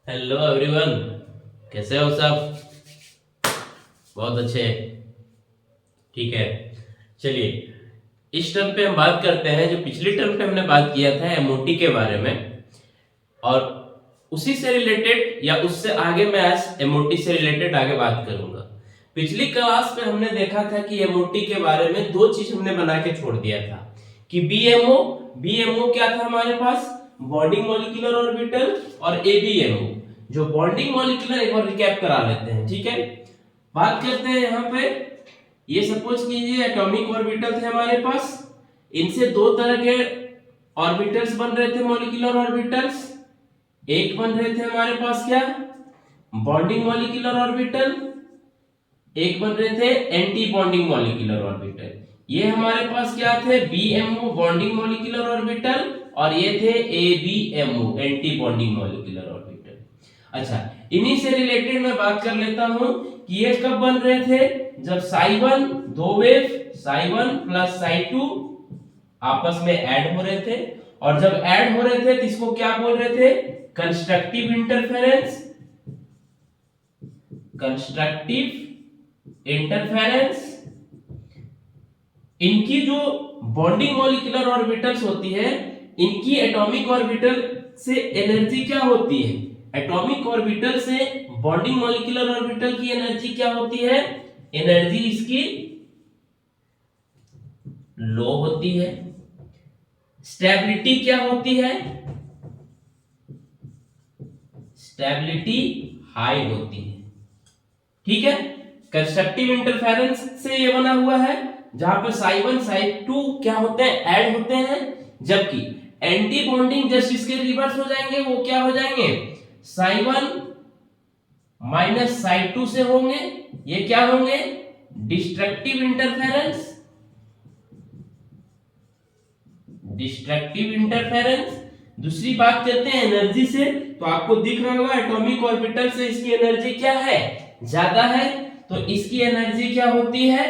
Hello everyone. कैसे हो सब? बहुत अच्छे। ठीक है, चलिए इस टर्म पे हम बात करते हैं। जो पिछली टर्म पे हमने बात किया था एमओटी के बारे में, और उसी से रिलेटेड या उससे आगे मैं आज एमओटी से रिलेटेड आगे बात करूंगा। पिछली क्लास में हमने देखा था कि एमओटी के बारे में दो चीज हमने बना के छोड़ दिया था कि बीएमओ। बीएमओ क्या था हमारे पास? Bonding molecular orbital. और एबीएमओ जो बॉन्डिंग मॉलिक्यूलर, एक बार रिकैप करा लेते हैं। ठीक है, बात करते हैं यहाँ पे। ये सपोज कीजिए एटॉमिक ऑर्बिटल थे हमारे पास। इनसे दो तरह के ऑर्बिटल्स बन रहे थे, मॉलिक्यूलर ऑर्बिटल्स। एक बन रहे थे हमारे पास क्या? Bonding molecular orbital. एक बन रहे थे एंटी बॉन्डिंग मॉलिक्यूलर ऑर्बिटल। ये हमारे पास क्या थे? बीएमओ बॉन्डिंग मॉलिक्यूलर ऑर्बिटल, और ये थे ABMO anti bonding molecular orbital. अच्छा, इन्हीं से रिलेटेड मैं बात कर लेता हूं कि ये कब बन रहे थे? जब साई वन, दो wave psi one plus psi to आपस में ऐड हो रहे थे। और जब ऐड हो रहे थे तो इसको क्या बोल रहे थे? Constructive interference. Constructive interference. इनकी जो बॉन्डिंग मॉलिक्यूलर ऑर्बिटल्स होती है, इनकी एटॉमिक ऑर्बिटल से एनर्जी क्या होती है? एटॉमिक ऑर्बिटल से बॉन्डिंग मॉलिक्यूलर ऑर्बिटल की एनर्जी क्या होती है? एनर्जी इसकी लो होती है। स्टेबिलिटी क्या होती है? स्टेबिलिटी हाई होती है। ठीक है, कंस्ट्रक्टिव इंटरफेरेंस से ये बना हुआ है, जहां पे साई वन साई टू क्या होते हैं? ऐड होते हैं। जबकि एंटी बॉन्डिंग जस्ट इसके रिवर्स हो जाएंगे, वो क्या हो जाएंगे? Psi one minus psi to से होंगे। ये क्या होंगे? Destructive interference. Destructive interference. दूसरी बात करते हैं एनर्जी से, तो आपको दिख रहा होगा एटॉमिक ऑर्बिटल से इसकी एनर्जी क्या है? ज्यादा है। तो इसकी एनर्जी क्या होती है?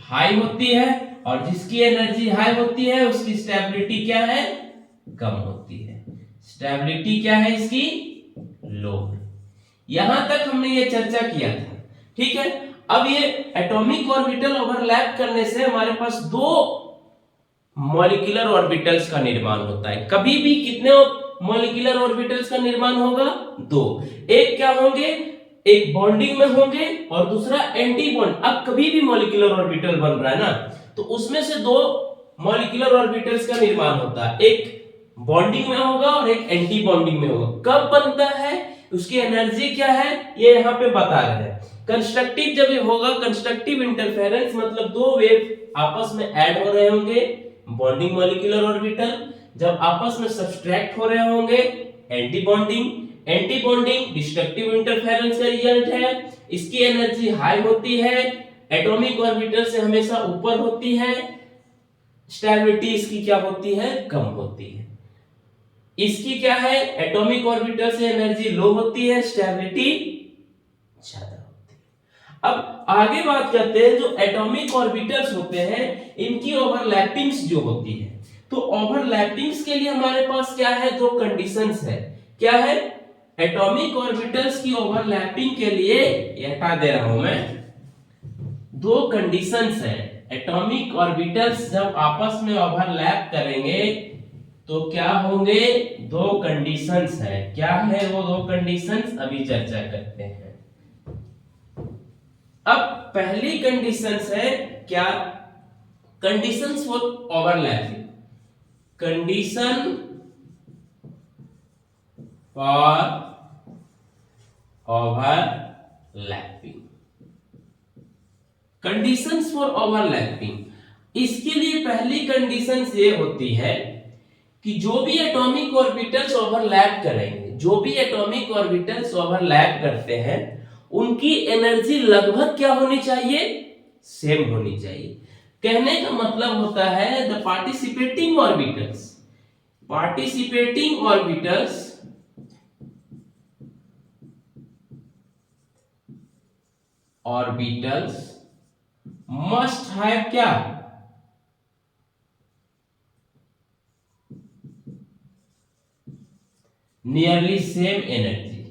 हाई होती है। और जिसकी एनर्जी हाई होती है उसकी स्टेबिलिटी क्या है? कम होती है। स्टेबिलिटी क्या है इसकी? लो है। यहां तक हमने ये चर्चा किया था। ठीक है, अब ये एटॉमिक ऑर्बिटल ओवरलैप करने से हमारे पास दो मॉलिक्यूलर ऑर्बिटल्स का निर्माण होता है। कभी भी कितने मॉलिक्यूलर ऑर्बिटल्स का निर्माण होगा? दो। एक क्या होंगे? एक बॉन्डिंग में होंगे और दूसरा एंटी बॉन्ड। अब कभी भी मॉलिक्यूलर ऑर्बिटल बन रहा है ना, तो उसमें से दो मॉलिक्यूलर ऑर्बिटल्स का निर्माण होता है। एक बॉन्डिंग में होगा और एक एंटी बॉन्डिंग में होगा। कब बनता है? उसकी एनर्जी क्या है ये यहाँ पे बता रहे हैं। कंस्ट्रक्टिव जब ये होगा, कंस्ट्रक्टिव इंटरफेरेंस मतलब दो वेव आपस में ऐड हो रहे होंगे, बॉन्डिंग मॉलिक्यूलर ऑर्बिटल। जब आपस में सब्सट्रैक्ट हो रहे होंगे, anti bonding. Anti bonding destructive interference का रिजल्ट है। इसकी एनर्जी हाई होती है, एटॉमिक ऑर्बिटल से हमेशा ऊपर होती है। स्टेबिलिटी इसकी क्या होती है? कम होती है। इसकी क्या है? एटॉमिक ऑर्बिटल से एनर्जी लो होती है, स्टेबिलिटी ज्यादा होती है। अब आगे बात करते हैं, जो एटॉमिक ऑर्बिटल्स होते हैं इनकी ओवरलैपिंग्स जो होती है, तो ओवरलैपिंग्स के लिए हमारे पास क्या है? दो कंडीशंस है। क्या है? एटॉमिक ऑर्बिटल्स की ओवरलैपिंग के लिए, ये हटा दे रहा हूं मैं, दो कंडीशंस है। एटॉमिक ऑर्बिटल्स जब आपस में ओवरलैप करेंगे तो क्या होंगे? दो कंडीशंस है। क्या है वो दो कंडीशंस? अभी चर्चा करते हैं। अब पहली कंडीशंस है क्या? Conditions for overlapping. Condition for overlapping. Conditions for overlapping, इसके लिए पहली कंडीशन ये होती है कि जो भी एटॉमिक ऑर्बिटल्स ओवरलैप करेंगे, जो भी एटॉमिक ऑर्बिटल्स ओवरलैप करते हैं, उनकी एनर्जी लगभग क्या होनी चाहिए? सेम होनी चाहिए। कहने का मतलब होता है the participating orbitals, participating orbitals orbitals must have क्या? नियरली सेम एनर्जी,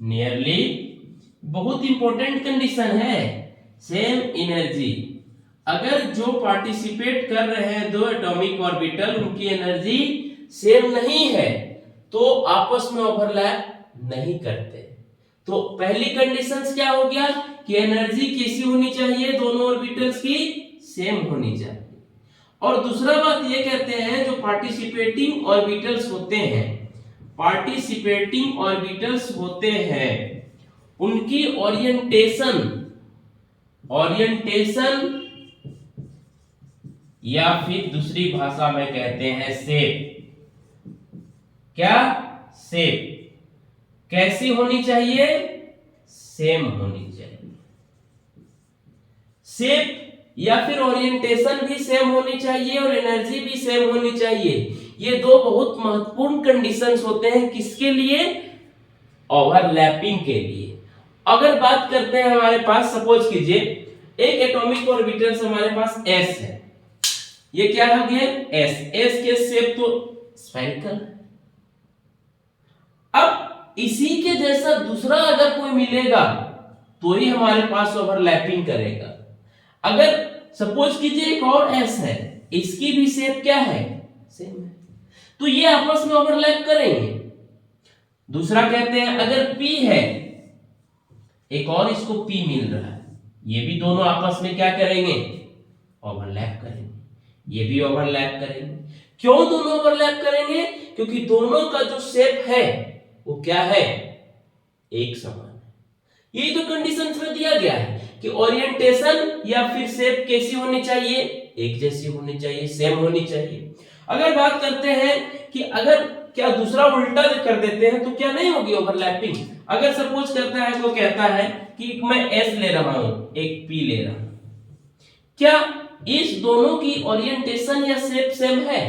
नियरली बहुत इंपॉर्टेंट कंडीशन है, सेम एनर्जी। अगर जो पार्टिसिपेट कर रहे हैं दो एटॉमिक ऑर्बिटल उनकी एनर्जी सेम नहीं है तो आपस में ओवरलैप नहीं करते। तो पहली कंडीशंस क्या हो गया कि एनर्जी कैसी होनी चाहिए, दोनों ऑर्बिटल्स की सेम होनी चाहिए। और दूसरा बात ये कहते हैं जो पार्टिसिपेटिंग ऑर्बिटल्स होते हैं, पार्टिसिपेटिंग ऑर्बिटल्स होते हैं उनकी ओरिएंटेशन, ओरिएंटेशन या फिर दूसरी भाषा में कहते हैं शेप, क्या शेप कैसी होनी चाहिए, सेम होनी चाहिए। शेप या फिर ओरिएंटेशन भी सेम होनी चाहिए और एनर्जी भी सेम होनी चाहिए। ये दो बहुत महत्वपूर्ण कंडीशंस होते हैं किसके लिए, ओवरलैपिंग के लिए। अगर बात करते हैं हमारे पास सपोज कीजिए एक एटॉमिक ऑर्बिटल हमारे पास s है, ये क्या हो गया s के शेप तो स्फेरिकल है। अब इसी के जैसा दूसरा अगर कोई मिलेगा तो ही हमारे पास ओवरलैपिंग करेगा। अगर सपोज कीजिए एक और s है, इसकी भी शेप क्या है, सेम है, तो ये आपस में ओवरलैप करेंगे। दूसरा कहते हैं अगर p है, एक और इसको p मिल रहा है, ये भी दोनों आपस में क्या करेंगे, ओवरलैप करेंगे, ये भी ओवरलैप करेंगे। क्यों दोनों ओवरलैप करेंगे, क्योंकि दोनों का जो शेप है वो क्या है, एक समान है। यही तो कंडीशंस में दिया गया है कि ओरिएंटेशन या फिर शेप कैसी होनी चाहिए, एक जैसी होनी चाहिए, सेम होनी चाहिए। अगर बात करते हैं कि अगर क्या दूसरा उल्टा कर देते हैं तो क्या नहीं होगी ओवरलैपिंग। अगर सपोज करता है तो कहता है कि मैं s ले रहा हूं, एक p ले रहा हूं, क्या इस दोनों की ओरिएंटेशन या शेप सेम है,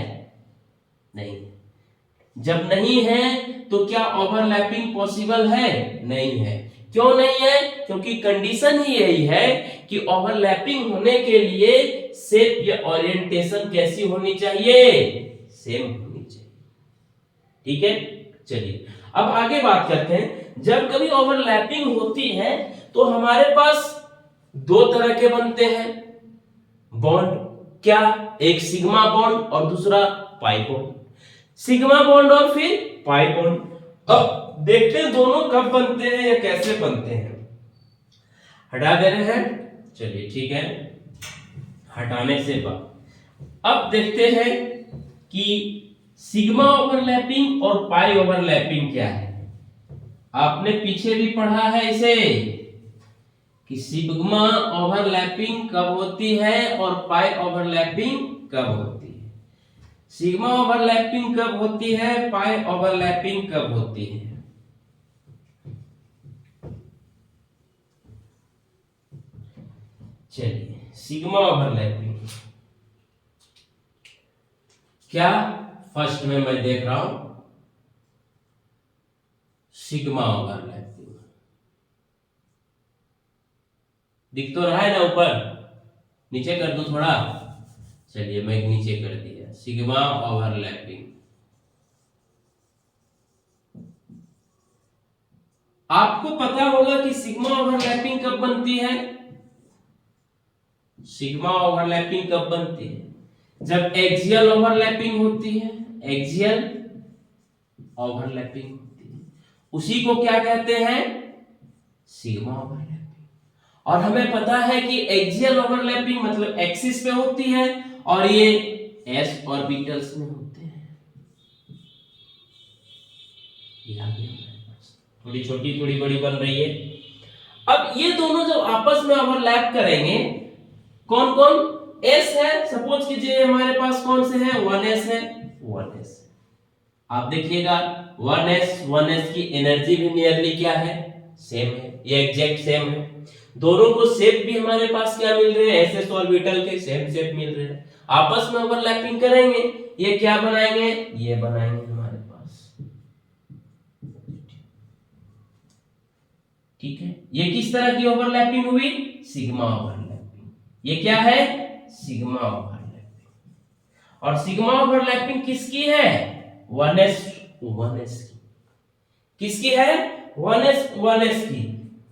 नहीं। जब नहीं है तो क्या ओवरलैपिंग पॉसिबल है, नहीं है। क्यों नहीं है, क्योंकि कंडीशन ही यही है कि ओवरलैपिंग होने के लिए शेप या ओरिएंटेशन कैसी होनी चाहिए, सेम होनी चाहिए। ठीक है, चलिए अब आगे बात करते हैं। जब कभी ओवरलैपिंग होती है तो हमारे पास दो तरह के बनते हैं बॉन्ड, क्या, एक सिग्मा बॉन्ड और दूसरा पाई बॉन्ड। सिग्मा बॉन्ड और फिर पाई बॉन्ड। अब देखते हैं दोनों कब बनते हैं या कैसे बनते हैं। हटा दे रहे हैं, चलिए ठीक है, हटाने से बाद अब देखते हैं कि सिग्मा ओवरलैपिंग और पाई ओवरलैपिंग क्या है। आपने पीछे भी पढ़ा है इसे कि सिग्मा ओवरलैपिंग कब होती है और पाई ओवरलैपिंग कब होती है। सिग्मा ओवरलैपिंग कब होती है, पाई ओवरलैपिंग कब होती है। चलिए सिग्मा ओवरलैपिंग क्या, फर्स्ट में मैं देख रहा हूं सिग्मा ओवरलैपिंग, दिख तो रहा है ना, ऊपर नीचे कर दूं थोड़ा, चलिए मैं नीचे कर दिया, सिग्मा ओवरलैपिंग। आपको पता होगा कि सिग्मा ओवरलैपिंग कब बनती है, सिग्मा ओवरलैपिंग कब बनती है, जब एक्सियल ओवरलैपिंग होती है, एक्सियल ओवरलैपिंग होती है, उसी को क्या कहते हैं, सिग्मा ओवरलैपिंग। और हमें पता है कि एक्सियल ओवरलैपिंग मतलब एक्सिस पे होती है और ये s ऑर्बिटल्स में होते हैं। थोड़ी छोटी थोड़ी बड़ी बन रही है। अब ये दोनों जब आपस में ओवरलैप करेंगे, कौन कौन, s है, सपोज कीजिए हमारे पास कौन से हैं, 1s है, 1s। आप देखिएगा 1s की एनर्जी भी नियरली क्या है, सेम है, ये एग्जैक्ट सेम है। दोनों को शेप भी हमारे पास क्या मिल रहे हैं, ss ऑर्बिटल के सेम शेप मिल रहे हैं। आपस में ओवरलैपिंग करेंगे, ये क्या बनाएंगे, ये बनाएंगे हमारे पास। ठीक है, ये किस तरह की ओवरलैपिंग हुई, सिग्मा ओवरलैपिंग। ये क्या है, सिग्मा ओवरलैपिंग। और सिग्मा ओवरलैपिंग किसकी है, 1s 1s की, किसकी है 1s 1s की,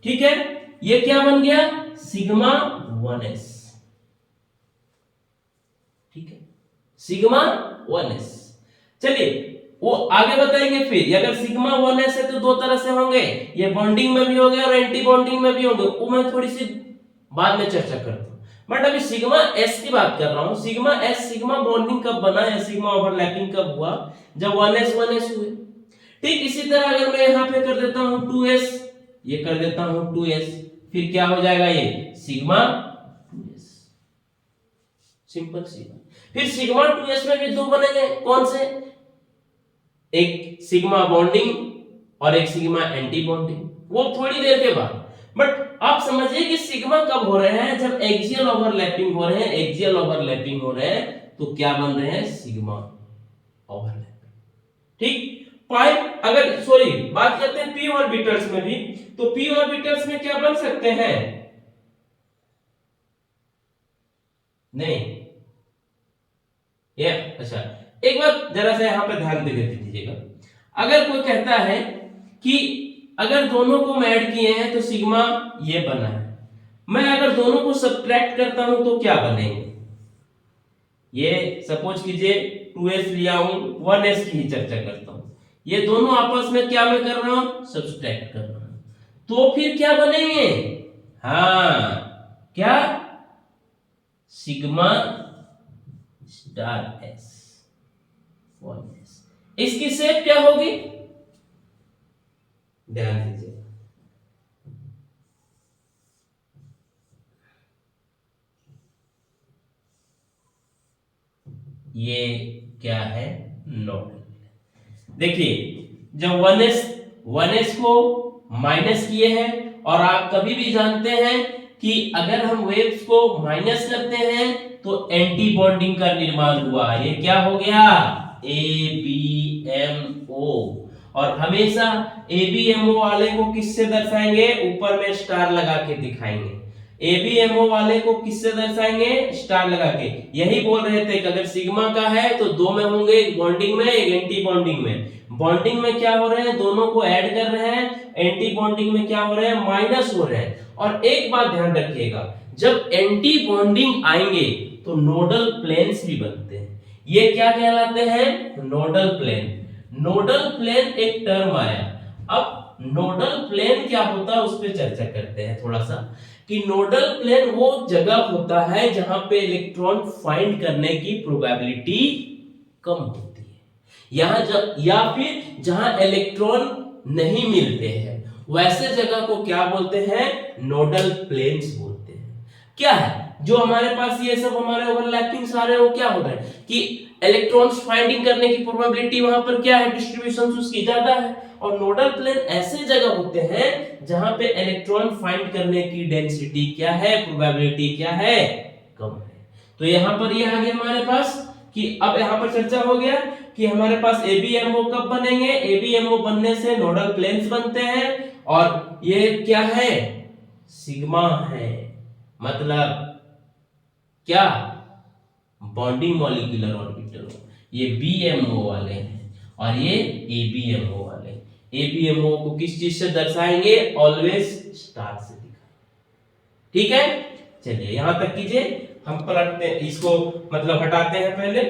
ठीक है। ये क्या बन गया सिग्मा 1s, ठीक है, सिग्मा 1s। चलिए वो आगे बताएंगे फिर, अगर सिग्मा 1s है तो दो तरह से होंगे, ये बॉन्डिंग में भी होंगे और एंटी बॉन्डिंग में भी होंगे, वो मैं थोड़ी सी बाद में चर्चा करता हूं। बट अभी सिग्मा s की बात कर रहा हूं। सिग्मा s सिग्मा बॉन्डिंग कब बना या सिग्मा ओवरलैपिंग कब हुआ, जब 1s 1s हुए। ठीक इसी तरह अगर मैं यहां पे कर देता हूं 2s, ये कर देता हूं 2s, फिर क्या हो जाएगा ये सिग्मा 2s, सिंपल सी बात। फिर सिग्मा 2s में भी दो बनेंगे, कौन से, एक सिग्मा बॉन्डिंग और एक सिग्मा एंटी बॉन्डिंग, वो थोड़ी देर के बाद। बट आप समझिए कि सिग्मा कब हो रहे हैं, जब एक्सियल ओवरलैपिंग हो रहे हैं, एक्सियल ओवरलैपिंग हो रहे हैं तो क्या बन रहे हैं सिग्मा ओवरलैपिंग, ठीक। पाइप अगर सॉरी बात करते हैं पी ऑर्बिटल्स में भी, तो पी ऑर्बिटल्स में क्या बन सकते हैं, नहीं ये अच्छा एक बात जरा सा यहां पे ध्यान दे दीजिएगा। अगर कोई कहता है कि अगर दोनों को मैं ऐड किए हैं तो सिग्मा ये बना है, मैं अगर दोनों को सब्ट्रैक्ट करता हूं तो क्या बनेंगे, ये सपोज कीजिए 2s लिया हूं 1s की ही चर्चा करता हूं, ये दोनों आपस में क्या मैं कर रहा हूं सब्ट्रैक्ट कर रहा हूं, तो फिर क्या बनेंगे, हाँ क्या सिग्मा स्टार s 1s, इसकी शेप क्या होगी, ध्यान दीजिए, ये क्या है नोड। देखिए जब 1s को माइनस किए हैं, और आप कभी भी जानते हैं कि अगर हम वेव्स को माइनस करते हैं तो एंटी बॉन्डिंग का निर्माण हुआ, ये क्या हो गया ABMO, और हमेशा ABMO वाले को किससे दर्शाएंगे, ऊपर में स्टार लगा के दिखाएंगे, ABMO वाले को किससे दर्शाएंगे स्टार लगा के। यही बोल रहे थे कि अगर सिग्मा का है तो दो में होंगे, एक बॉन्डिंग में एक एंटी बॉन्डिंग में। बॉन्डिंग में क्या हो रहे हैं, दोनों को ऐड कर रहे हैं, एंटी बॉन्डिंग में क्या हो रहे हैं माइनस हो रहे हैं। और एक बात ध्यान रखिएगा, जब एंटी बॉन्डिंग आएंगे तो नोडल प्लेन्स भी बनते हैं, ये क्या कहलाते हैं नोडल प्लेन। नोडल प्लेन एक टर्म आया, अब नोडल प्लेन क्या होता है उस पर चर्चा करते हैं थोड़ा सा, कि नोडल प्लेन वो जगह होता है जहां पे इलेक्ट्रॉन फाइंड करने की प्रोबेबिलिटी कम होती है, या फिर जहां इलेक्ट्रॉन नहीं मिलते हैं, वैसे जगह को क्या बोलते हैं नोडल प्लेन्स बोलते हैं। क्या है जो हमारे पास ये सब हमारे ओवरलैपिंग सारे वो क्या होता है कि इलेक्ट्रॉन्स फाइंडिंग करने की प्रोबेबिलिटी वहां पर क्या है डिस्ट्रीब्यूशन उसकी ज्यादा है, और नोडल प्लेन ऐसे जगह होते हैं जहां पे इलेक्ट्रॉन फाइंड करने की डेंसिटी क्या है प्रोबेबिलिटी क्या है कम है। तो यहां पर ये आ गया हमारे पास कि अब यहां पर चर्चा हो गया कि हमारे पास ABMO कब बनेंगे, ABMO बनने से नोडल प्लेन्स बनते हैं, और ये क्या है सिग्मा है, मतलब क्या बॉन्डिंग मॉलिक्यूलर ऑर्बिटल, ये BMO वाले हैं और ये ABMO वाले। ABMO को किस चीज से दर्शाएंगे ऑलवेज स्टार से दिखाएंगे, ठीक है। चलिए यहां तक कीजिए, हम पलटते हैं इसको, मतलब हटाते हैं पहले।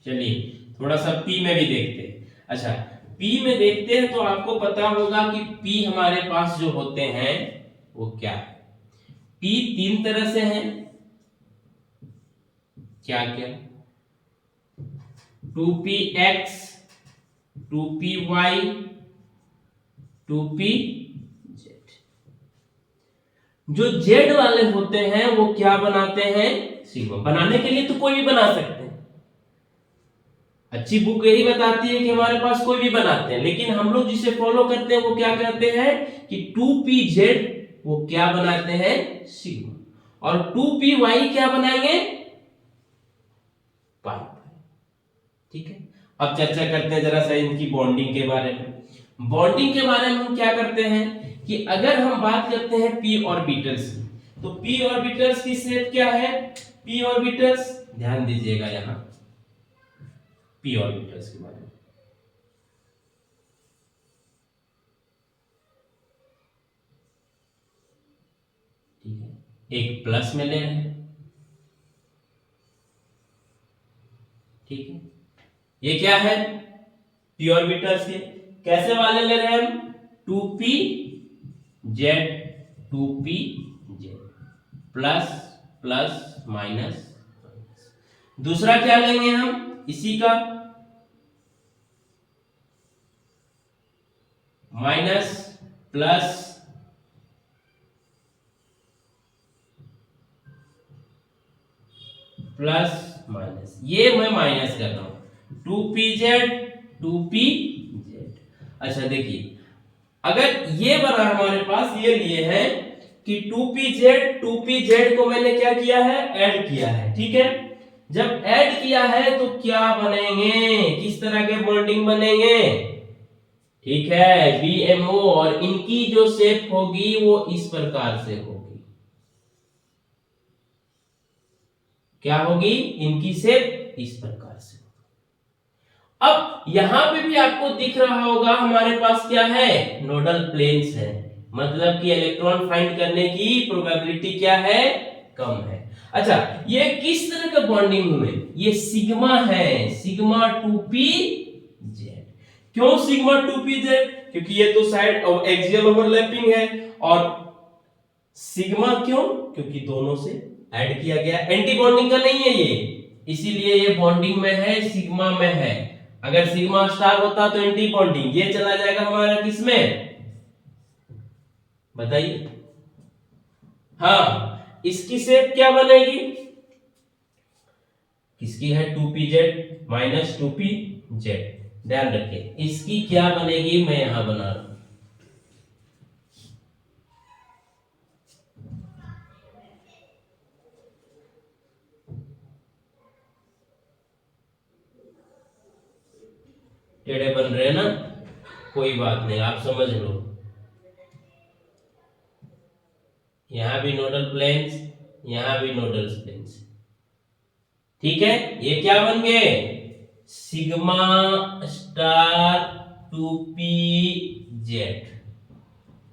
चलिए थोड़ा सा P में भी देखते हैं। अच्छा P में देखते हैं तो आपको पता होगा कि P हमारे पास जो होते हैं वो क्या है, P तीन तरह से हैं, क्या क्या 2px 2py 2pz। जो Z वाले होते हैं वो क्या बनाते हैं सिग्मा, बनाने के लिए तो कोई भी बना सकते हैं, अच्छी बुक यही बताती है कि हमारे कोई भी बनाते हैं, लेकिन हम लोग जिसे फॉलो करते हैं वो क्या कहते हैं कि 2pz वो क्या बनाते हैं, सिग्मा, और 2py क्या बनाएंगे, पाई। ठीक है, अब चर्चा करते हैं जरा सा इनकी बॉन्डिंग के बारे में। बॉन्डिंग के बारे में हम क्या करते हैं कि अगर हम बात करते हैं p ऑर्बिटल्स की, तो p ऑर्बिटल्स की शेप क्या है, p ऑर्बिटल्स, ध्यान दीजिएगा यहां p ऑर्बिटल्स के बारे में। ठीक है, एक प्लस में ले रहे हैं, ठीक है, ये क्या है, p ऑर्बिटल्स के कैसे वाले ले रहे हैं हम, 2p z, 2p z, plus plus minus. दूसरा क्या लेंगे हम इसी का, माइनस प्लस प्लस माइनस, ये मैं माइनस कर रहा हूं, 2pz 2pz। अच्छा देखिए, अगर ये बना हमारे पास, ये लिए हैं कि 2pz को मैंने क्या किया है, ऐड किया है। ठीक है, जब ऐड किया है तो क्या बनेंगे, किस तरह के बॉन्डिंग बनेंगे, ठीक है, BMO, और इनकी जो शेप होगी वो इस प्रकार से होगी, क्या होगी, इनकी शेप इस प्रकार से। अब यहां पे भी आपको दिख रहा होगा हमारे पास क्या है, नोडल प्लेन्स है, मतलब कि इलेक्ट्रॉन फाइंड करने की प्रोबेबिलिटी क्या है, कम है। अच्छा, ये किस तरह का बॉन्डिंग हुए, ये सिग्मा है, सिग्मा 2pz। क्यों सिग्मा 2pz, क्योंकि ये तो साइड एक्सियल ओवरलैपिंग है, और सिग्मा क्यों, क्योंकि दोनों से ऐड किया गया, एंटी बॉन्डिंग का नहीं है ये, इसीलिए ये बॉन्डिंग में है, सिग्मा में है। अगर सिग्मा स्टार होता तो एंटी बॉन्डिंग, ये चला जाएगा हमारा किसमें, बताइए, हाँ, इसकी शेप क्या बनेगी, किसकी है, 2pz माइनस 2pz, ध्यान रखिए इसकी क्या बनेगी, मैं यहां बना रहा हूं, टेढ़े बन रहे हैं ना, कोई बात नहीं, आप समझ लो, यहां भी नोडल प्लेन्स, यहां भी नोडल प्लेन्स, ठीक है, ये क्या बन गए, sigma star 2pz।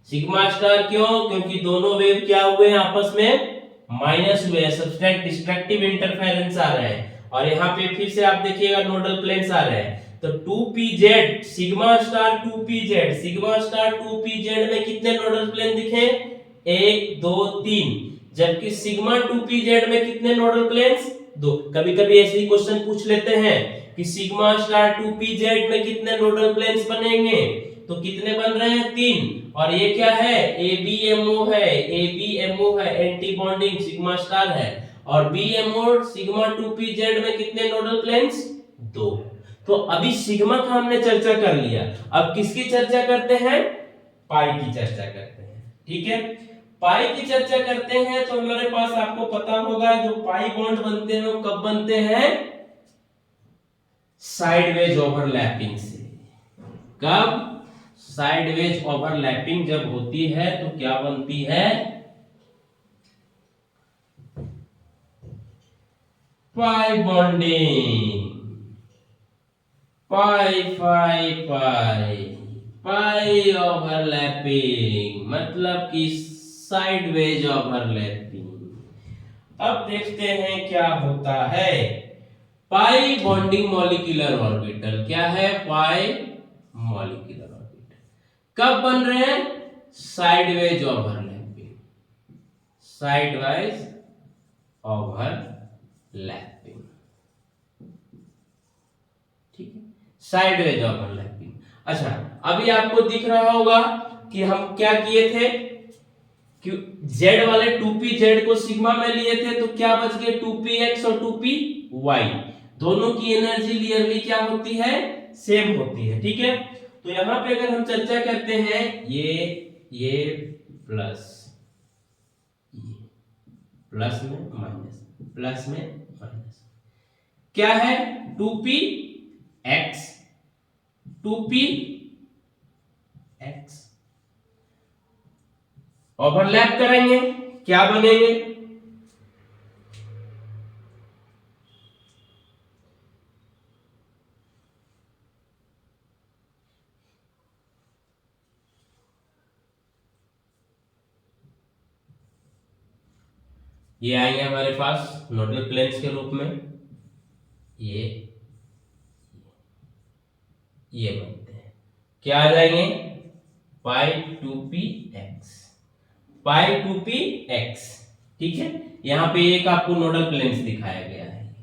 Sigma star क्यों, क्योंकि दोनों वेव क्या हुए हैं, आपस में माइनस हुए, सब्सट्रैक्ट डिस्ट्रक्टिव इंटरफेरेंस आ रहा है, और यहाँ पे फिर से आप देखिएगा नोडल प्लेन्स आ रहे हैं, तो 2pz, sigma star 2pz, sigma star 2pz में कितने नोडल प्लेन दिखे, 1 2 3, जबकि सिग्मा 2pz में कितने नोडल प्लेन्स, 2। कभी कभी ऐसे ही क्वेश्चन पूछ लेते हैं कि सिग्मा स्टार 2pz में कितने नोडल प्लेन्स बनेंगे, तो कितने बन रहे हैं, 3, और ये क्या है, ABMO है, ABMO है, एंटी बॉन्डिंग सिग्मा स्टार है, और BMO सिग्मा 2pz में कितने नोडल प्लेन्स, 2। तो अभी सिग्मा का हमने चर्चा कर लिया, अब किसकी चर्चा करते हैं, पाई की चर्चा करते हैं। ठीक है, पाई की चर्चा करते हैं, तो हमारे पास आपको पता होगा जो पाई बॉन्ड बनते हैं वो कब बनते हैं, साइडवेज ओवरलैपिंग से। कब, साइडवेज ओवरलैपिंग जब होती है तो क्या बनती है, पाई बॉन्डिंग, पाई पाई पाई, पाई ओवरलैपिंग, मतलब कि साइडवेज ओवरलैपिंग। अब देखते हैं क्या होता है, पाई बॉन्डिंग मॉलिक्यूलर ऑर्बिटल, क्या है, पाई मॉलिक्यूलर ऑर्बिटल कब बन रहे हैं, साइडवेज ओवरलैपिंग, साइडवाइज ओवरलैपिंग, ठीक है, साइडवेज ओवरलैपिंग। अच्छा, अभी आपको दिख रहा होगा कि हम क्या किए थे, कि z वाले 2pz को सिग्मा में लिए थे, तो क्या बच गए, 2px और 2py, दोनों की एनर्जी लियरली क्या होती है, सेम होती है। ठीक है, तो यहां पे अगर हम चर्चा करते हैं, ये प्लस प्लस में माइनस, प्लस में माइनस, क्या है 2p x, 2p x overlap करेंगे, क्या बनेंगे, ये आएंगे हमारे पास नोडल प्लेन्स के रूप में, ये बनते हैं, क्या आ जाएंगे पाई 2p x, पाई 2p x, ठीक है। यहाँ पे एक आपको नोडल प्लेन्स दिखाया गया है,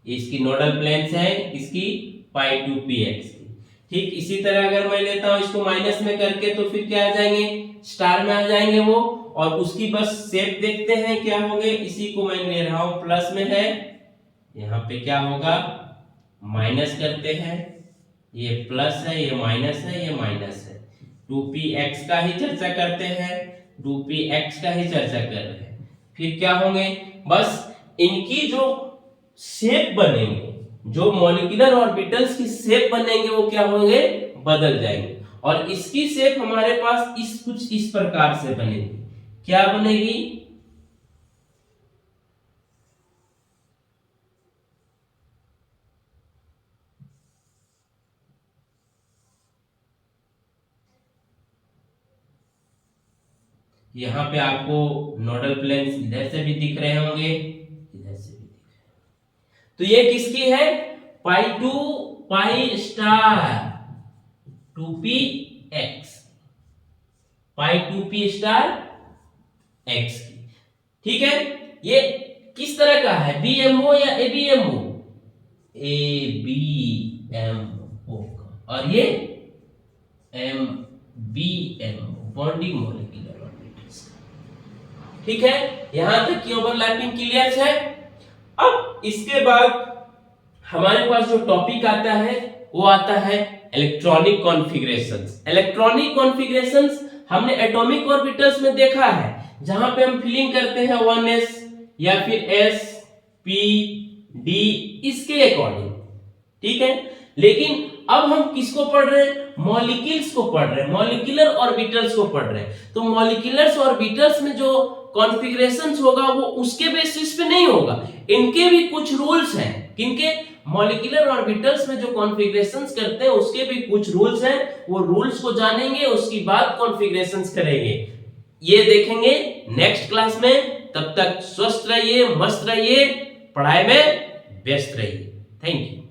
इसकी नोडल प्लेन्स है इसकी पाई 2p x की, ठीक। इसी तरह अगर मैं लेता हूं इसको माइनस में करके तो फिर क्या आ जाएंगे, स्टार में आ जाएंगे वो, और उसकी बस शेप देखते हैं क्या होंगे, इसी को मैं ले रहा हूं प्लस में है, यहाँ पे क्या होगा माइनस करते हैं, ये प्लस है, ये माइनस है, ये माइनस है, 2px का ही चर्चा करते हैं, 2px का ही चर्चा कर रहे हैं। फिर क्या होंगे, बस इनकी जो शेप बनेंगे, जो मॉलिक्यूलर ऑर्बिटल्स की शेप बनेंगे वो क्या होंगे, बदल जाएंगे, और इसकी शेप हमारे पास कुछ इस प्रकार से बनेगी, क्या बनेगी, यहां पे आपको नोडल प्लेन्स इधर से भी दिख रहे होंगे, इधर से भी दिख रहे होंगे, तो ये किसकी है, पाई 2 पाई स्टार 2p x, पाई 2p स्टार x की, ठीक है। ये किस तरह का है, BMO या ABMO, ABMO का, और ये MBMO बॉन्डिंग मॉलिक्यूलर ऑर्बिटल्स, ठीक है। यहां तक की ओवरलैपिंग क्लियर है। अब इसके बाद हमारे पास जो टॉपिक आता है वो आता है इलेक्ट्रॉनिक कॉन्फ़िगरेशंस। इलेक्ट्रॉनिक कॉन्फ़िगरेशंस हमने एटॉमिक ऑर्बिटल्स में देखा है, जहां पे हम फिलिंग करते हैं 1s या फिर s p d इसके अकॉर्डिंग, ठीक है। लेकिन अब हम किसको पढ़ रहे हैं, मॉलिक्यूल्स को पढ़ रहे हैं, मॉलिक्यूलर ऑर्बिटल्स को पढ़ रहे हैं। तो मॉलिक्यूलर ऑर्बिटल्स में जो कॉन्फ़िगरेशंस होगा वो उसके बेसिस पे नहीं होगा, इनके भी कुछ रूल्स हैं, किनके, मॉलिक्यूलर ऑर्बिटल्स में जो कॉन्फ़िगरेशंस करते हैं उसके भी कुछ रूल्स हैं, वो रूल्स को जानेंगे उसके बाद कॉन्फ़िगरेशंस करेंगे, ये देखेंगे नेक्स्ट क्लास में। तब तक स्वस्थ रहिए, मस्त रहिए, पढ़ाई में व्यस्त रहिए। Thank you.